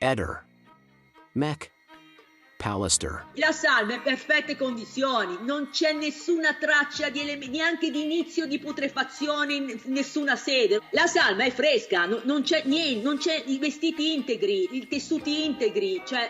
Eder. Mech. Pallister. La salma è in perfette condizioni, non c'è nessuna traccia di neanche di inizio di putrefazione in nessuna sede. La salma è fresca, non c'è niente, non c'è i vestiti integri, i tessuti integri, cioè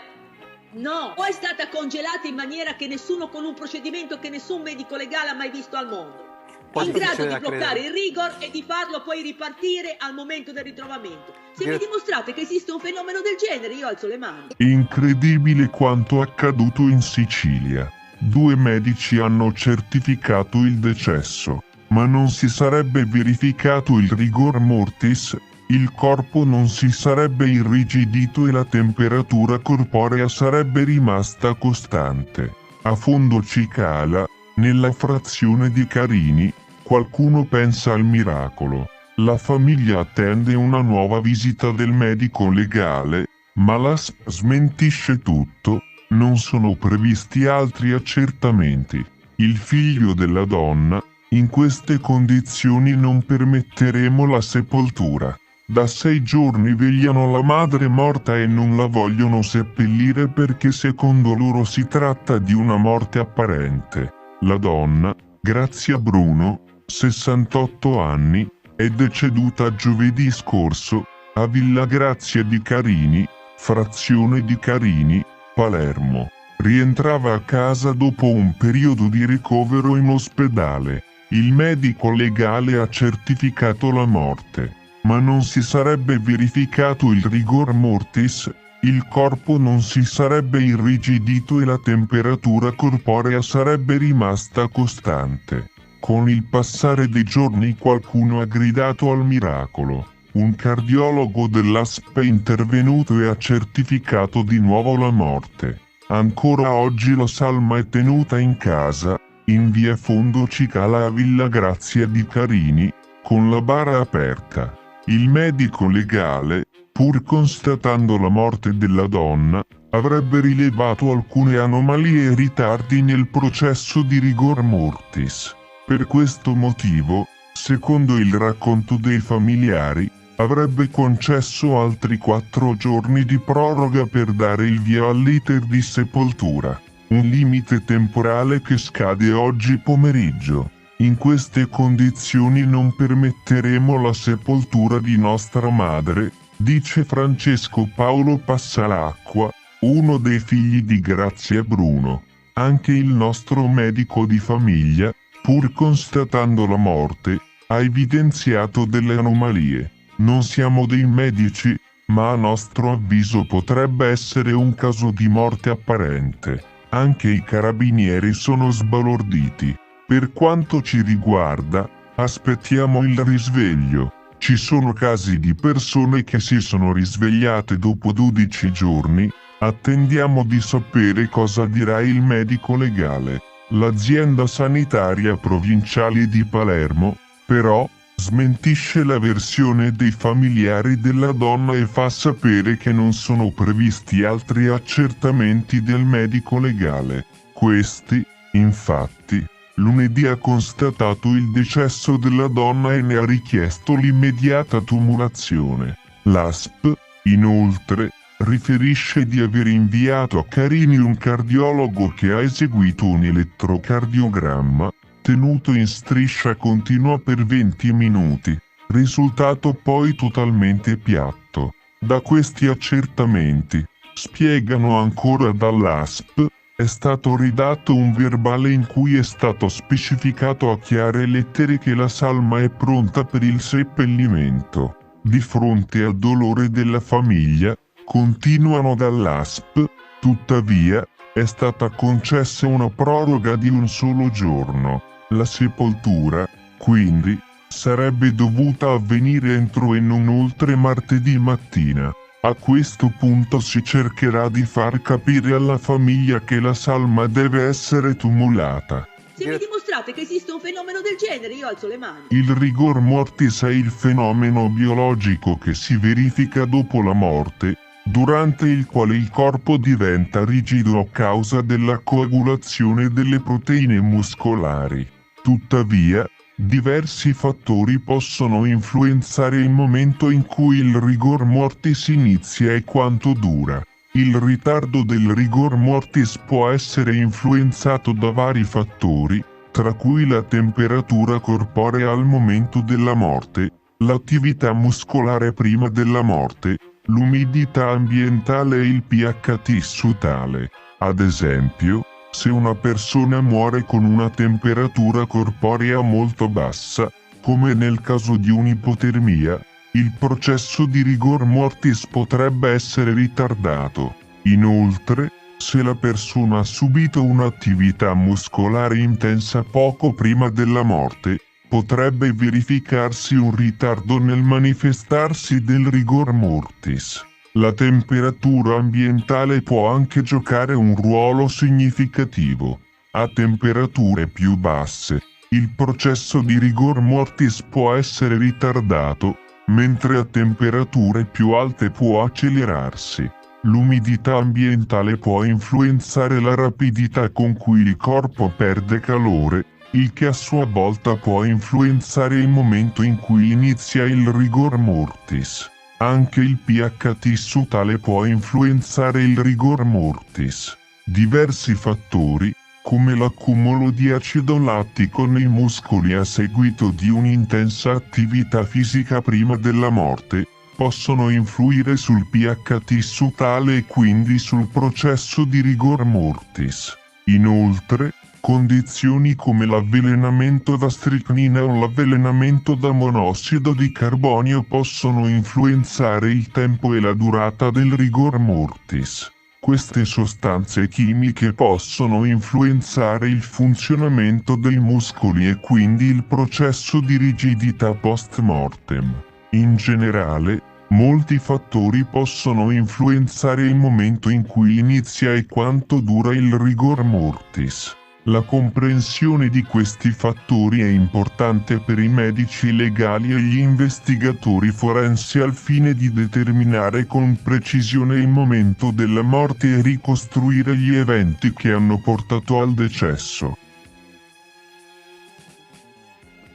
no. O è stata congelata in maniera che nessuno, con un procedimento che nessun medico legale ha mai visto al mondo. In grado di bloccare il rigor e di farlo poi ripartire al momento del ritrovamento. Se mi dimostrate che esiste un fenomeno del genere, io alzo le mani. Incredibile quanto accaduto in Sicilia. 2 medici hanno certificato il decesso, ma non si sarebbe verificato il rigor mortis, il corpo non si sarebbe irrigidito e la temperatura corporea sarebbe rimasta costante. A fondo cicala, nella frazione di Carini, qualcuno pensa al miracolo. La famiglia attende una nuova visita del medico legale, ma la SPA smentisce tutto, non sono previsti altri accertamenti. Il figlio della donna, in queste condizioni non permetteremo la sepoltura. Da 6 giorni vegliano la madre morta e non la vogliono seppellire perché secondo loro si tratta di una morte apparente. La donna, Grazia Bruno, 68 anni, è deceduta giovedì scorso, a Villa Grazia di Carini, frazione di Carini, Palermo. Rientrava a casa dopo un periodo di ricovero in ospedale. Il medico legale ha certificato la morte, ma non si sarebbe verificato il rigor mortis, il corpo non si sarebbe irrigidito e la temperatura corporea sarebbe rimasta costante. Con il passare dei giorni qualcuno ha gridato al miracolo. Un cardiologo dell'ASP è intervenuto e ha certificato di nuovo la morte. Ancora oggi la salma è tenuta in casa, in via Fondo Cicala a Villa Grazia di Carini, con la bara aperta. Il medico legale, pur constatando la morte della donna, avrebbe rilevato alcune anomalie e ritardi nel processo di rigor mortis. Per questo motivo, secondo il racconto dei familiari, avrebbe concesso altri 4 giorni di proroga per dare il via all'iter di sepoltura, un limite temporale che scade oggi pomeriggio. In queste condizioni non permetteremo la sepoltura di nostra madre, dice Francesco Paolo Passalacqua, uno dei figli di Grazia Bruno. Anche il nostro medico di famiglia, pur constatando la morte, ha evidenziato delle anomalie. Non siamo dei medici, ma a nostro avviso potrebbe essere un caso di morte apparente. Anche i carabinieri sono sbalorditi. Per quanto ci riguarda, aspettiamo il risveglio. Ci sono casi di persone che si sono risvegliate dopo 12 giorni. Attendiamo di sapere cosa dirà il medico legale. L'azienda sanitaria provinciale di Palermo, però, smentisce la versione dei familiari della donna e fa sapere che non sono previsti altri accertamenti del medico legale. Questi, infatti, lunedì ha constatato il decesso della donna e ne ha richiesto l'immediata tumulazione. L'ASP, inoltre, riferisce di aver inviato a Carini un cardiologo che ha eseguito un elettrocardiogramma, tenuto in striscia continua per 20 minuti, risultato poi totalmente piatto. Da questi accertamenti, spiegano ancora dall'ASP, è stato redatto un verbale in cui è stato specificato a chiare lettere che la salma è pronta per il seppellimento. Di fronte al dolore della famiglia, continuano dall'ASP, tuttavia, è stata concessa una proroga di un solo giorno. La sepoltura, quindi, sarebbe dovuta avvenire entro e non oltre martedì mattina. A questo punto si cercherà di far capire alla famiglia che la salma deve essere tumulata. Se mi dimostrate che esiste un fenomeno del genere, io alzo le mani. Il rigor mortis è il fenomeno biologico che si verifica dopo la morte, durante il quale il corpo diventa rigido a causa della coagulazione delle proteine muscolari. Tuttavia, Diversi fattori possono influenzare il momento in cui il rigor mortis inizia e quanto dura. Il ritardo del rigor mortis può essere influenzato da vari fattori, tra cui la temperatura corporea al momento della morte, l'attività muscolare prima della morte, l'umidità ambientale e il pH tissutale. Ad esempio, se una persona muore con una temperatura corporea molto bassa, come nel caso di un'ipotermia, il processo di rigor mortis potrebbe essere ritardato. Inoltre, se la persona ha subito un'attività muscolare intensa poco prima della morte, potrebbe verificarsi un ritardo nel manifestarsi del rigor mortis. La temperatura ambientale può anche giocare un ruolo significativo. A temperature più basse, il processo di rigor mortis può essere ritardato, mentre a temperature più alte può accelerarsi. L'umidità ambientale può influenzare la rapidità con cui il corpo perde calore, il che a sua volta può influenzare il momento in cui inizia il rigor mortis. Anche il pH tissutale può influenzare il rigor mortis. Diversi fattori, come l'accumulo di acido lattico nei muscoli a seguito di un'intensa attività fisica prima della morte, possono influire sul pH tissutale e quindi sul processo di rigor mortis. Inoltre, condizioni come l'avvelenamento da stricnina o l'avvelenamento da monossido di carbonio possono influenzare il tempo e la durata del rigor mortis. Queste sostanze chimiche possono influenzare il funzionamento dei muscoli e quindi il processo di rigidità post-mortem. In generale, molti fattori possono influenzare il momento in cui inizia e quanto dura il rigor mortis. La comprensione di questi fattori è importante per i medici legali e gli investigatori forensi al fine di determinare con precisione il momento della morte e ricostruire gli eventi che hanno portato al decesso.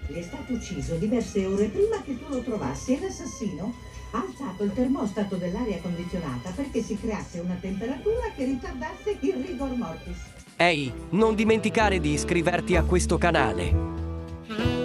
È stato ucciso diverse ore prima che tu lo trovassi e l'assassino ha alzato il termostato dell'aria condizionata perché si creasse una temperatura che ritardasse il rigor mortis. Ehi, non dimenticare di iscriverti a questo canale.